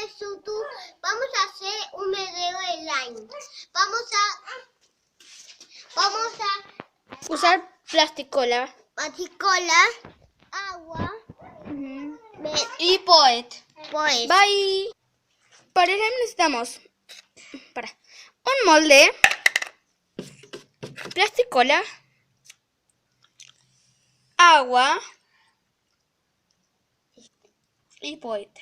de YouTube vamos a hacer un video de slime. Vamos a Usar plasticola. paticola, agua, Y Poet. pues Bye. Para el slime necesitamos un molde, plasticola, agua y Poet.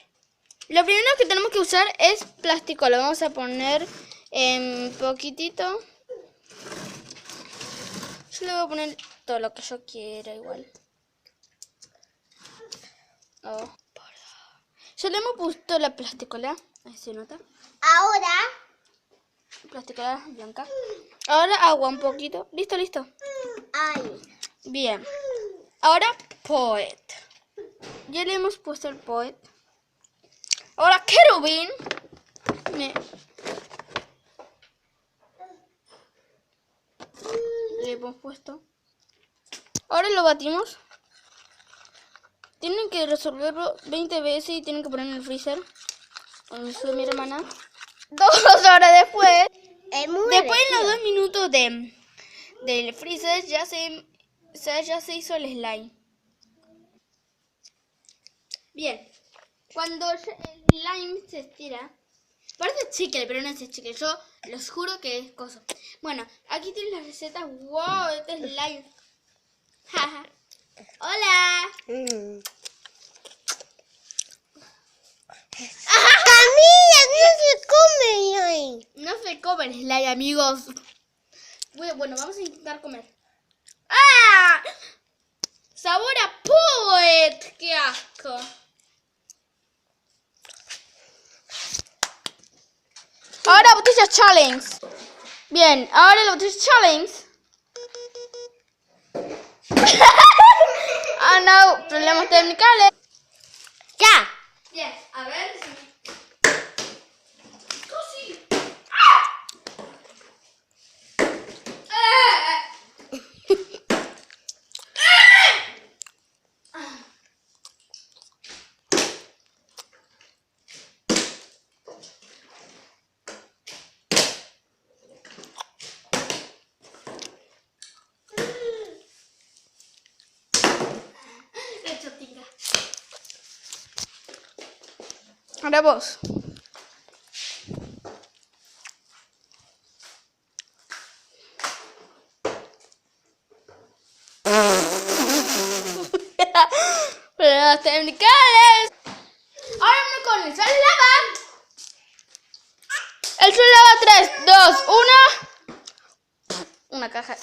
Lo primero que tenemos que usar es plasticola. Vamos a poner un poquitito. Yo le voy a poner todo lo que yo quiera igual. Oh, ya le hemos puesto la plasticola. Ahí se nota. ahora Plasticola blanca. Ahora agua un poquito. Listo, listo. ay, Bien. Ahora Poet. Ya le hemos puesto el Poet. Ahora querubín. Le hemos puesto. Ahora lo batimos. Tienen que resolverlo 20 veces y tienen que poner en el freezer. Como hizo mi hermana. 2 horas después. Después de los 2 minutos del freezer ya se hizo el slime. Bien. Cuando el slime se estira. Parece chicle, pero no es chicle. Yo los juro que es cosa. Bueno, aquí tienes las recetas. ¡Wow! Este es slime. Jaja. ¡Hola! Camila, no se come slime. No se come el slime, amigos. Bueno, vamos a intentar comer. ¡Ah! ¡Sabor a Poet! ¡Qué asco! Ahora botella challenge. Bien, ahora la botella challenge. Ah, no, problemas técnicos. Ya. Bien, a ver si... ¡Cosí! Ahora vos. Problemas técnicos. Ahora uno con el sol lava. El sol lava 3, 2, 1. Una caja.